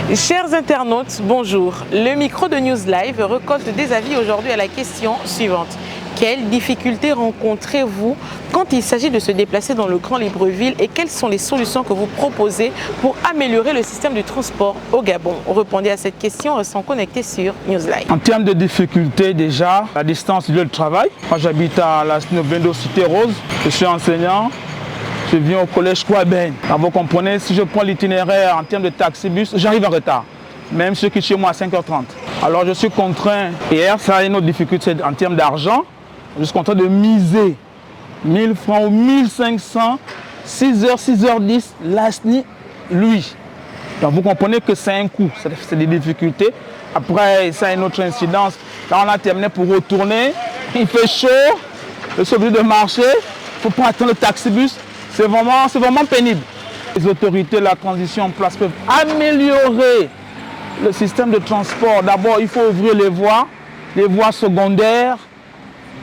Chers internautes, bonjour. Le micro de News Live récolte des avis aujourd'hui à la question suivante. Quelles difficultés rencontrez-vous quand il s'agit de se déplacer dans le Grand Libreville et quelles sont les solutions que vous proposez pour améliorer le système de transport au Gabon? Répondez à cette question en restant connectés sur News Live. En termes de difficultés, déjà, la distance du lieu de travail. Moi, j'habite à la Vendo Cité Rose, je suis enseignant. Je viens au collège Kouaben. Vous comprenez, si je prends l'itinéraire en termes de taxi-bus, j'arrive en retard. Même ceux qui sont chez moi à 5h30. Alors je suis contraint, et hier ça a une autre difficulté en termes d'argent, je suis contraint de miser 1000 francs ou 1500, 6h, 6h10, l'ASNI, lui. Donc vous comprenez que c'est un coût, c'est des difficultés. Après, ça a une autre incidence. Là on a terminé pour retourner, il fait chaud, je suis obligé de marcher, il ne faut pas attendre le taxi-bus. C'est vraiment pénible. Les autorités de la transition en place peuvent améliorer le système de transport. D'abord, il faut ouvrir les voies secondaires.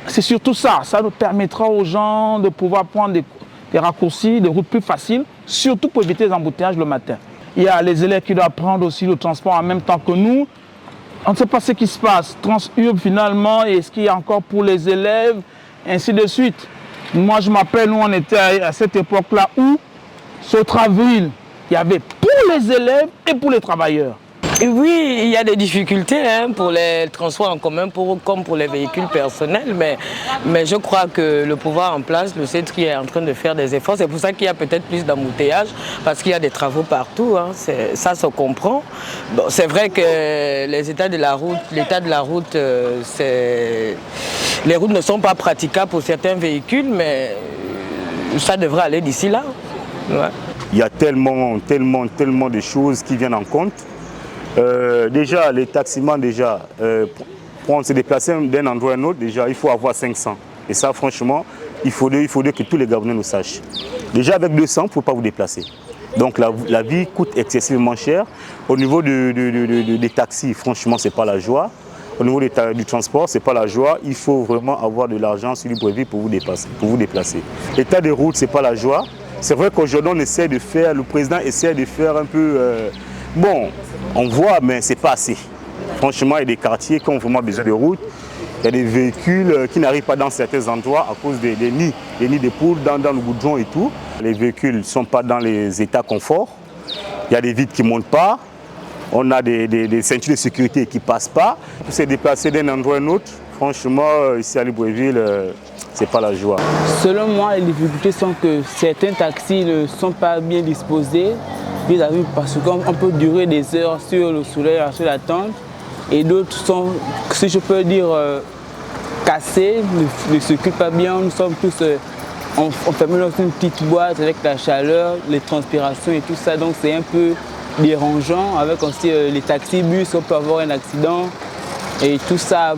C'est surtout ça. Ça nous permettra aux gens de pouvoir prendre des raccourcis, des routes plus faciles, surtout pour éviter les embouteillages le matin. Il y a les élèves qui doivent prendre aussi le transport en même temps que nous. On ne sait pas ce qui se passe. Transurb finalement, et ce qu'il y a encore pour les élèves, ainsi de suite. Moi, je m'appelle, nous, on était à cette époque-là où, Sotraville, il y avait pour les élèves et pour les travailleurs. Oui, il y a des difficultés pour les transports en commun comme pour les véhicules personnels, mais je crois que le pouvoir en place, le CETRI est en train de faire des efforts. C'est pour ça qu'il y a peut-être plus d'embouteillages, parce qu'il y a des travaux partout, ça se comprend. Bon, c'est vrai que l'état de la route, les routes ne sont pas praticables pour certains véhicules, mais ça devrait aller d'ici là. Ouais. Il y a tellement de choses qui viennent en compte. Déjà, les taximans, pour se déplacer d'un endroit à un autre, déjà, il faut avoir 500. Et ça, franchement, il faudrait que tous les Gabonais nous sachent. Déjà, avec 200, il ne faut pas vous déplacer. Donc, la vie coûte excessivement cher. Au niveau des taxis, franchement, ce n'est pas la joie. Au niveau du transport, ce n'est pas la joie. Il faut vraiment avoir de l'argent sur Libreville pour vous déplacer. L'état des routes, ce n'est pas la joie. C'est vrai qu'aujourd'hui, le président essaie de faire un peu... bon, on voit, mais ce n'est pas assez. Franchement, il y a des quartiers qui ont vraiment besoin de routes. Il y a des véhicules qui n'arrivent pas dans certains endroits à cause des nids de poules dans le goudron et tout. Les véhicules ne sont pas dans les états confort. Il y a des vitres qui ne montent pas. On a des ceintures de sécurité qui ne passent pas. Pour se déplacer d'un endroit à un autre, franchement, ici à Libreville, ce n'est pas la joie. Selon moi, les difficultés sont que certains taxis ne sont pas bien disposés. Parce qu'on peut durer des heures sur le soleil, sur la tente, et d'autres sont, si je peux dire, cassés, ne circulent pas bien. Nous sommes tous enfermés dans une petite boîte avec la chaleur, les transpirations et tout ça, donc c'est un peu dérangeant. Avec aussi les taxis-bus, on peut avoir un accident et tout ça,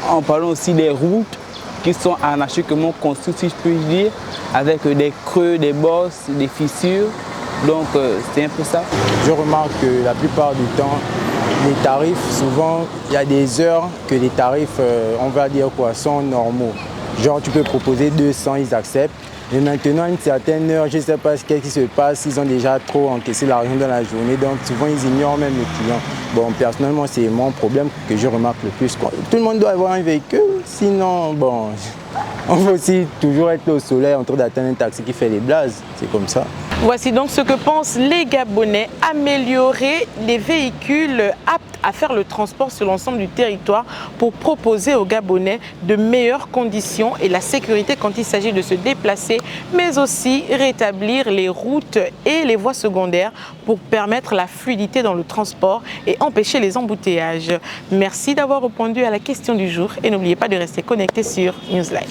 en parlant aussi des routes qui sont anarchiquement construites, si je puis dire, avec des creux, des bosses, des fissures. Donc c'est un peu ça. Je remarque que la plupart du temps, les tarifs, souvent, il y a des heures que les tarifs, on va dire quoi, sont normaux. Genre tu peux proposer 200, ils acceptent. Mais maintenant, à une certaine heure, je ne sais pas ce qui se passe, ils ont déjà trop encaissé l'argent dans la journée. Donc souvent, ils ignorent même les clients. Bon, personnellement, c'est mon problème que je remarque le plus. Tout le monde doit avoir un véhicule, sinon, bon, on va aussi toujours être au soleil en train d'attendre un taxi qui fait les blazes. C'est comme ça. Voici donc ce que pensent les Gabonais: améliorer les véhicules aptes à faire le transport sur l'ensemble du territoire pour proposer aux Gabonais de meilleures conditions et la sécurité quand il s'agit de se déplacer, mais aussi rétablir les routes et les voies secondaires pour permettre la fluidité dans le transport et empêcher les embouteillages. Merci d'avoir répondu à la question du jour et n'oubliez pas de rester connecté sur News Live.